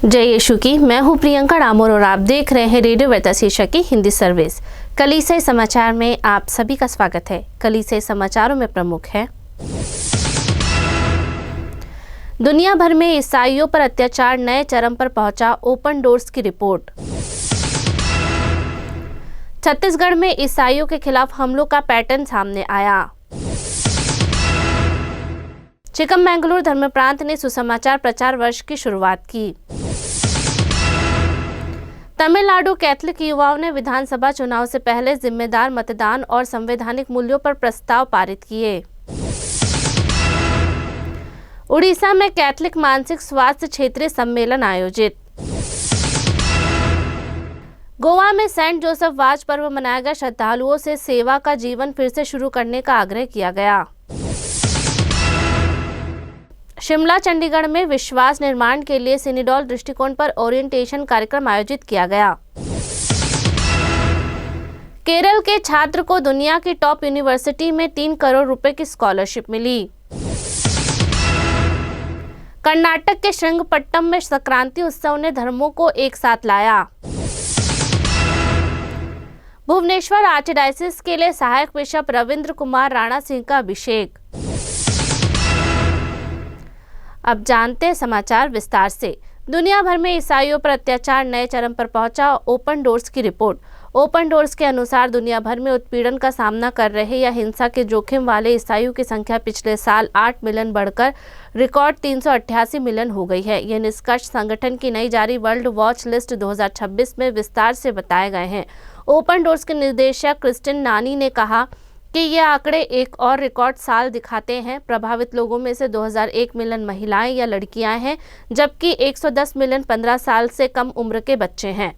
जय यीशु की। मैं हूं प्रियंका डामोर और आप देख रहे हैं रेडियो वार्ता शीर्षक की हिंदी सर्विस। कलीसिया समाचार में आप सभी का स्वागत है। कलीसिया समाचारों में प्रमुख है, दुनिया भर में ईसाइयों पर अत्याचार नए चरम पर पहुंचा, ओपन डोर्स की रिपोर्ट। छत्तीसगढ़ में ईसाइयों के खिलाफ हमलों का पैटर्न सामने आया। चिकमगलूर धर्म प्रांत ने सुसमाचार प्रचार वर्ष की शुरुआत की। तमिलनाडु कैथलिक युवाओं ने विधानसभा चुनाव से पहले जिम्मेदार मतदान और संवैधानिक मूल्यों पर प्रस्ताव पारित किए। उड़ीसा में कैथलिक मानसिक स्वास्थ्य क्षेत्रीय सम्मेलन आयोजित। गोवा में सेंट जोसेफ वाच पर्व मनाया गया। श्रद्धालुओं से सेवा का जीवन फिर से शुरू करने का आग्रह किया गया। शिमला चंडीगढ़ में विश्वास निर्माण के लिए सिनेडोल दृष्टिकोण पर ओरिएंटेशन कार्यक्रम आयोजित किया गया। केरल के छात्र को दुनिया की टॉप यूनिवर्सिटी में 3 करोड़ रुपए की स्कॉलरशिप मिली। कर्नाटक के श्रृंगपट्टम में संक्रांति उत्सव ने धर्मों को एक साथ लाया। भुवनेश्वर आर्चडायसिस के लिए सहायक बिशप रविंद्र कुमार राणा सिंह का अभिषेक। अब जानते हैं समाचार विस्तार से। दुनिया भर में ईसाइयों पर अत्याचार नए चरम पर पहुंचा, ओपन डोर्स की रिपोर्ट। ओपन डोर्स के अनुसार दुनिया भर में उत्पीड़न का सामना कर रहे या हिंसा के जोखिम वाले ईसाइयों की संख्या पिछले साल 8 मिलियन बढ़कर रिकॉर्ड 388 मिलियन हो गई है। यह निष्कर्ष संगठन की नई जारी वर्ल्ड वॉच लिस्ट 2026 में विस्तार से बताए गए हैं। ओपन डोर्स के निदेशक क्रिस्टिन नानी ने कहा कि ये आंकड़े एक और रिकॉर्ड साल दिखाते हैं। प्रभावित लोगों में से 2001 मिलियन महिलाएं या लड़कियां हैं, जबकि 110 मिलियन 15 साल से कम उम्र के बच्चे हैं।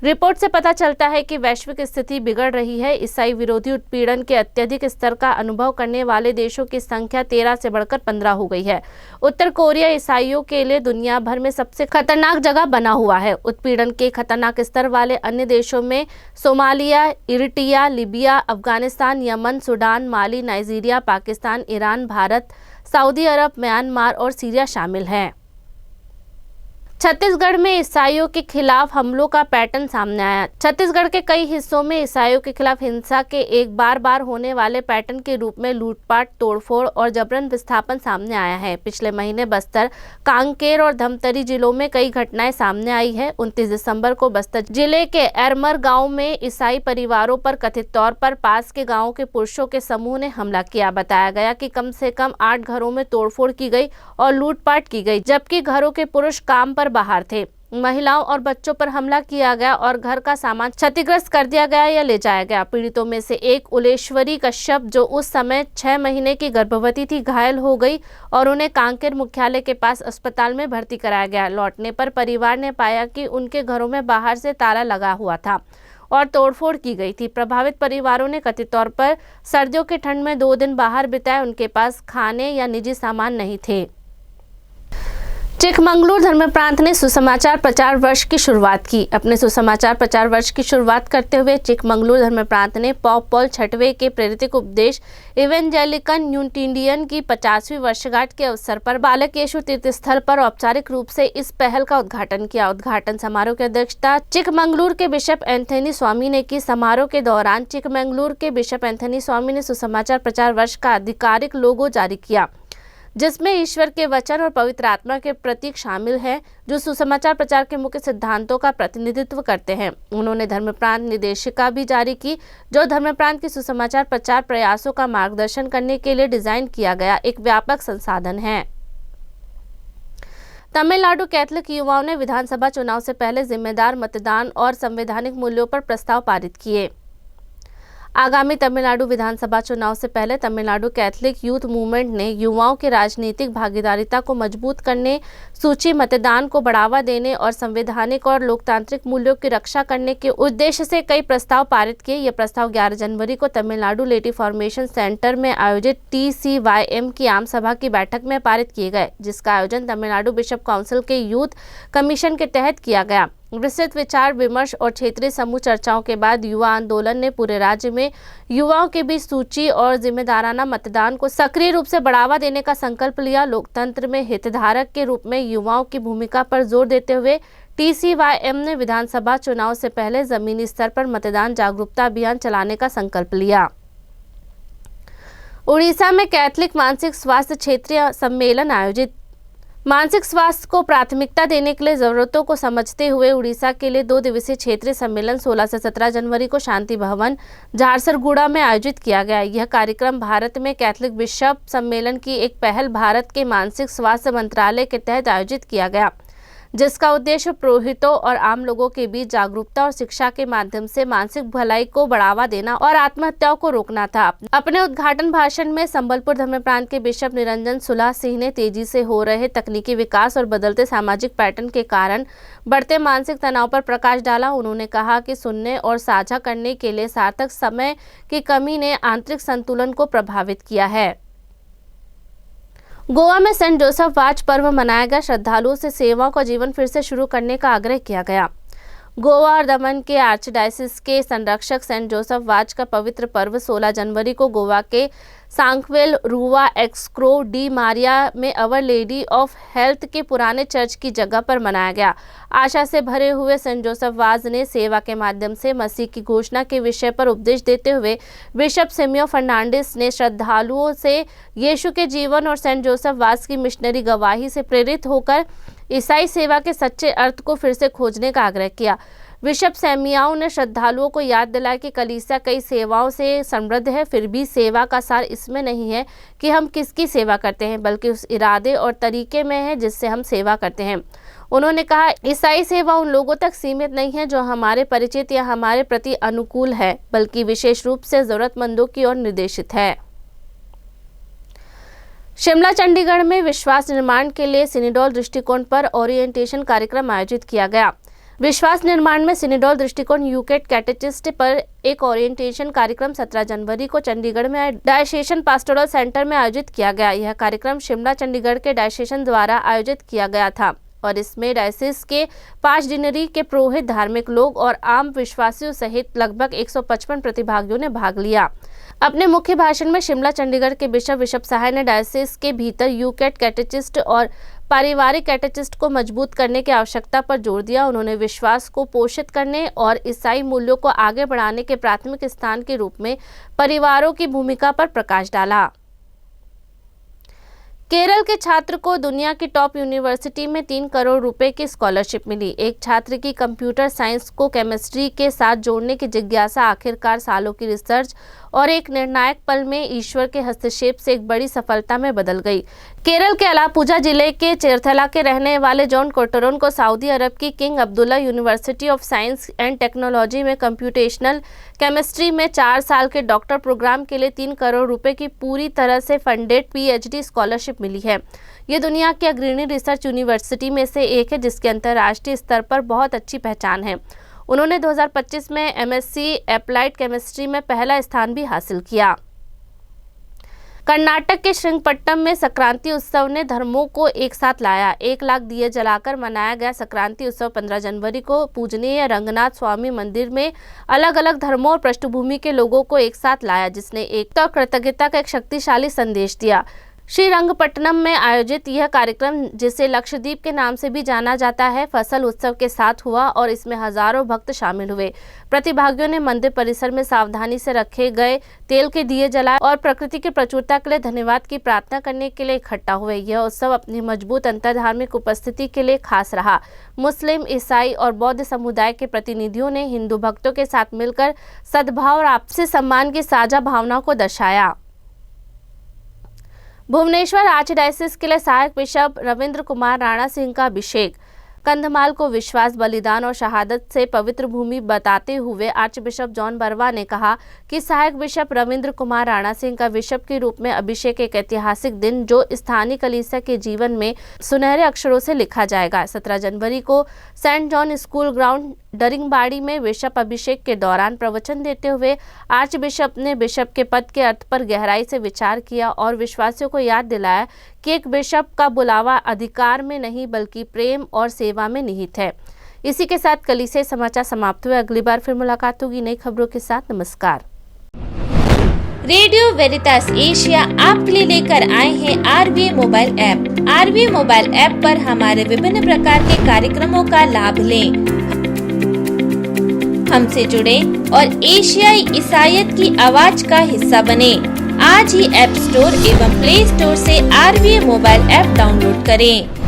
रिपोर्ट से पता चलता है कि वैश्विक स्थिति बिगड़ रही है। ईसाई विरोधी उत्पीड़न के अत्यधिक स्तर का अनुभव करने वाले देशों की संख्या 13 से बढ़कर 15 हो गई है। उत्तर कोरिया ईसाइयों के लिए दुनिया भर में सबसे खतरनाक जगह बना हुआ है। उत्पीड़न के खतरनाक स्तर वाले अन्य देशों में Somalia, Eritrea, Libya, Afghanistan, Yemen, Sudan, Mali, Nigeria, Pakistan, Iran, Bharat, Saudi Arab, Myanmar और सीरिया शामिल हैं। छत्तीसगढ़ में ईसाइयों के खिलाफ हमलों का पैटर्न सामने आया। छत्तीसगढ़ के कई हिस्सों में ईसाइयों के खिलाफ हिंसा के एक बार होने वाले पैटर्न के रूप में लूटपाट, तोड़फोड़ और जबरन विस्थापन सामने आया है। पिछले महीने बस्तर, कांकेर और धमतरी जिलों में कई घटनाएं सामने आई है। 29 दिसंबर को बस्तर जिले के एरमर गाँव में ईसाई परिवारों पर कथित तौर पर पास के गाँव के पुरुषों के समूह ने हमला किया। बताया गया कि कम से कम 8 घरों में तोड़फोड़ की गई और लूटपाट की गई, जबकि घरों के पुरुष काम पर बाहर थे। महिलाओं और बच्चों पर हमला किया गया और घर का सामान क्षतिग्रस्त कर दिया गया या ले जाया गया। पीड़ितों में से एक उलेश्वरी कश्यप, जो उस समय 6 महीने की गर्भवती थी, घायल हो गई और उन्हें कांकेर मुख्यालय के पास अस्पताल में भर्ती कराया गया। लौटने पर परिवार ने पाया कि उनके घरों में बाहर से ताला लगा हुआ था और तोड़फोड़ की गई थी। प्रभावित परिवारों ने कथित तौर पर सर्दियों की ठंड में 2 दिन बाहर बिताए। उनके पास खाने या निजी सामान नहीं थे। चिकमगलूर धर्म प्रांत ने सुसमाचार प्रचार वर्ष की शुरुआत की। अपने सुसमाचार प्रचार वर्ष की शुरुआत करते हुए चिकमगलूर धर्म प्रांत ने पॉप पॉल छठवें के प्रेरित उपदेश इवेंजेलिकन यूनिटियन की 50वीं वर्षगांठ के अवसर पर बालक यीशु तीर्थस्थल पर औपचारिक रूप से इस पहल का उद्घाटन किया। उद्घाटन समारोह की अध्यक्षता चिकमगलूर के बिशप एंथनी स्वामी ने की। समारोह के दौरान चिकमगलूर के बिशप एंथनी स्वामी ने सुसमाचार प्रचार वर्ष का आधिकारिक लोगो जारी किया, जिसमें ईश्वर के वचन और पवित्र आत्मा के प्रतीक शामिल हैं, जो सुसमाचार प्रचार के मुख्य सिद्धांतों का प्रतिनिधित्व करते हैं। उन्होंने धर्म प्रांत निर्देशिका भी जारी की, जो धर्म प्रांत के सुसमाचार प्रचार प्रयासों का मार्गदर्शन करने के लिए डिजाइन किया गया एक व्यापक संसाधन है। तमिलनाडु कैथलिक युवाओं ने विधानसभा चुनाव से पहले जिम्मेदार मतदान और संवैधानिक मूल्यों पर प्रस्ताव पारित किए। आगामी तमिलनाडु विधानसभा चुनाव से पहले तमिलनाडु कैथलिक यूथ मूवमेंट ने युवाओं की राजनीतिक भागीदारिता को मजबूत करने, सूची मतदान को बढ़ावा देने और संवैधानिक और लोकतांत्रिक मूल्यों की रक्षा करने के उद्देश्य से कई प्रस्ताव पारित किए। ये प्रस्ताव 11 जनवरी को तमिलनाडु लेडी फॉर्मेशन सेंटर में आयोजित TCYM की आम सभा की बैठक में पारित किए गए, जिसका आयोजन तमिलनाडु बिशप काउंसिल के यूथ कमीशन के तहत किया गया। विस्तृत विचार विमर्श और क्षेत्रीय समूह चर्चाओं के बाद युवा आंदोलन ने पूरे राज्य में युवाओं के बीच सूची और जिम्मेदाराना मतदान को सक्रिय रूप से बढ़ावा देने का संकल्प लिया। लोकतंत्र में हितधारक के रूप में युवाओं की भूमिका पर जोर देते हुए TCYM ने विधानसभा चुनाव से पहले जमीनी स्तर पर मतदान जागरूकता अभियान चलाने का संकल्प लिया। उड़ीसा में कैथलिक मानसिक स्वास्थ्य क्षेत्रीय सम्मेलन आयोजित। मानसिक स्वास्थ्य को प्राथमिकता देने के लिए जरूरतों को समझते हुए उड़ीसा के लिए 2 दिवसीय क्षेत्रीय सम्मेलन 16 से 17 जनवरी को शांति भवन झारसरगुड़ा में आयोजित किया गया। यह कार्यक्रम भारत में कैथलिक बिशप सम्मेलन की एक पहल भारत के मानसिक स्वास्थ्य मंत्रालय के तहत आयोजित किया गया, जिसका उद्देश्य पुरोहितों और आम लोगों के बीच जागरूकता और शिक्षा के माध्यम से मानसिक भलाई को बढ़ावा देना और आत्महत्याओं को रोकना था। अपने उद्घाटन भाषण में संबलपुर धर्म प्रांत के बिशप निरंजन सुला सिंह ने तेजी से हो रहे तकनीकी विकास और बदलते सामाजिक पैटर्न के कारण बढ़ते मानसिक तनाव पर प्रकाश डाला। उन्होंने कहा कि सुनने और साझा करने के लिए सार्थक समय की कमी ने आंतरिक संतुलन को प्रभावित किया है। गोवा में सेंट जोसेफ वाच पर्व मनाया गया। श्रद्धालुओं से सेवाओं का जीवन फिर से शुरू करने का आग्रह किया गया। गोवा और दमन के आर्चडायसिस के संरक्षक सेंट जोसेफ वाच का पवित्र पर्व 16 जनवरी को गोवा के सांकवेल रुवा एक्सक्रो डी मारिया में अवर लेडी ऑफ हेल्थ के पुराने चर्च की जगह पर मनाया गया। आशा से भरे हुए सेंट जोसेफ वाज ने सेवा के माध्यम से मसीह की घोषणा के विषय पर उपदेश देते हुए बिशप सिमियो फर्नांडिस ने श्रद्धालुओं से यीशु के जीवन और सेंट जोसेफ वाज की मिशनरी गवाही से प्रेरित होकर ईसाई सेवा के सच्चे अर्थ को फिर से खोजने का आग्रह किया। बिशप सैमियाओं ने श्रद्धालुओं को याद दिलाया कि कलीसिया कई सेवाओं से समृद्ध है, फिर भी सेवा का सार इसमें नहीं है कि हम किसकी सेवा करते हैं, बल्कि उस इरादे और तरीके में है जिससे हम सेवा करते हैं। उन्होंने कहा, ईसाई सेवा उन लोगों तक सीमित नहीं है जो हमारे परिचित या हमारे प्रति अनुकूल है, बल्कि विशेष रूप से जरूरतमंदों की ओर निर्देशित है। शिमला चंडीगढ़ में विश्वास निर्माण के लिए सिनेडोल दृष्टिकोण पर ओरिएंटेशन कार्यक्रम आयोजित किया गया। विश्वास निर्माण में सिनेडोल दृष्टिकोण यूकेट कैटेचिस्ट पर एक ओरिएंटेशन कार्यक्रम 17 जनवरी को चंडीगढ़ में डायसेशन पास्टोरल सेंटर में आयोजित किया गया। यह कार्यक्रम शिमला चंडीगढ़ के डायसेशन द्वारा आयोजित किया गया था और इसमें डायसिस के 5 डिनरी के पुरोहित, धार्मिक लोग और आम विश्वासियों सहित लगभग 155 प्रतिभागियों ने भाग लिया। अपने मुख्य भाषण में शिमला चंडीगढ़ के बिशप सहाय ने डायसिस के भीतर यूकेट कैटेचिस्ट और पारिवारिक कैटेचिस्ट को मजबूत करने की आवश्यकता पर जोर दिया। उन्होंने विश्वास को पोषित करने और ईसाई मूल्यों को आगे बढ़ाने के प्राथमिक स्थान के रूप में परिवारों की भूमिका पर प्रकाश डाला। केरल के छात्र को दुनिया की टॉप यूनिवर्सिटी में 3 करोड़ रुपए की स्कॉलरशिप मिली। एक छात्र की कंप्यूटर साइंस को केमिस्ट्री के साथ जोड़ने की जिज्ञासा आखिरकार सालों की रिसर्च और एक निर्णायक पल में ईश्वर के हस्तक्षेप से एक बड़ी सफलता में बदल गई। केरल के अलापुझा जिले के चेरथला के रहने वाले जॉन कोटरोन को सऊदी अरब की king Abdullah University of science and technology में कंप्यूटेशनल केमिस्ट्री में 4 साल के डॉक्टर प्रोग्राम के लिए 3 करोड़ रुपए की पूरी तरह से फंडेड PhD स्कॉलरशिप मिली है। ये दुनिया की अग्रणी रिसर्च यूनिवर्सिटी में से एक है जिसके अंतर्राष्ट्रीय स्तर पर बहुत अच्छी पहचान है। उन्होंने 2025 में MSc एप्लाइड केमिस्ट्री में पहला स्थान भी हासिल किया। कर्नाटक के श्रीरंगपट्टनम में संक्रांति उत्सव ने धर्मों को एक साथ लाया। 1 लाख दिए जलाकर मनाया गया संक्रांति उत्सव 15 जनवरी को पूजनीय रंगनाथ स्वामी मंदिर में अलग अलग धर्मों और पृष्ठभूमि के लोगों को एक साथ लाया, जिसने एकता और कृतज्ञता का एक शक्तिशाली संदेश दिया। श्रीरंगपट्टनम में आयोजित यह कार्यक्रम, जिसे लक्षद्वीप के नाम से भी जाना जाता है, फसल उत्सव के साथ हुआ और इसमें हजारों भक्त शामिल हुए। प्रतिभागियों ने मंदिर परिसर में सावधानी से रखे गए तेल के दिए जलाए और प्रकृति की प्रचुरता के लिए धन्यवाद की प्रार्थना करने के लिए इकट्ठा हुए। यह उत्सव अपनी मजबूत अंतर्धार्मिक उपस्थिति के लिए खास रहा। मुस्लिम, ईसाई और बौद्ध समुदाय के प्रतिनिधियों ने हिंदू भक्तों के साथ मिलकर सद्भाव और आपसी सम्मान की साझा भावना को दर्शाया। भुवनेश्वर आर्चडायसिस के लिए सहायक बिशप रविंद्र कुमार राणा सिंह का अभिषेक। कंधमाल को विश्वास, बलिदान और शहादत से पवित्र भूमि बताते हुए आर्च बिशप जॉन बरवा ने कहा कि सहायक बिशप रविंद्र कुमार राणा सिंह का बिशप के रूप में अभिषेक एक ऐतिहासिक दिन जो स्थानीय कलीसिया के जीवन में सुनहरे अक्षरों से लिखा जाएगा। 17 जनवरी को saint John school ground Daringbadi में बिशप अभिषेक के दौरान प्रवचन देते हुए आर्च बिशप ने बिशप के पद के अर्थ पर गहराई से विचार किया और विश्वासियों को याद दिलाया कि एक बिशप का बुलावा अधिकार में नहीं बल्कि प्रेम और सेवा में निहित है। इसी के साथ कलीसिया समाचार समाप्त हुए। अगली बार फिर मुलाकात होगी नई खबरों के साथ। नमस्कार। रेडियो वेरितास एशिया आपके लिए लेकर आए हैं RVA mobile app. RVA mobile app पर हमारे विभिन्न प्रकार के कार्यक्रमों का लाभ लें, हमसे जुड़े और एशियाई ईसाईयत की आवाज का हिस्सा बने। आज ही ऐप स्टोर एवं प्ले स्टोर से RVA मोबाइल ऐप डाउनलोड करें।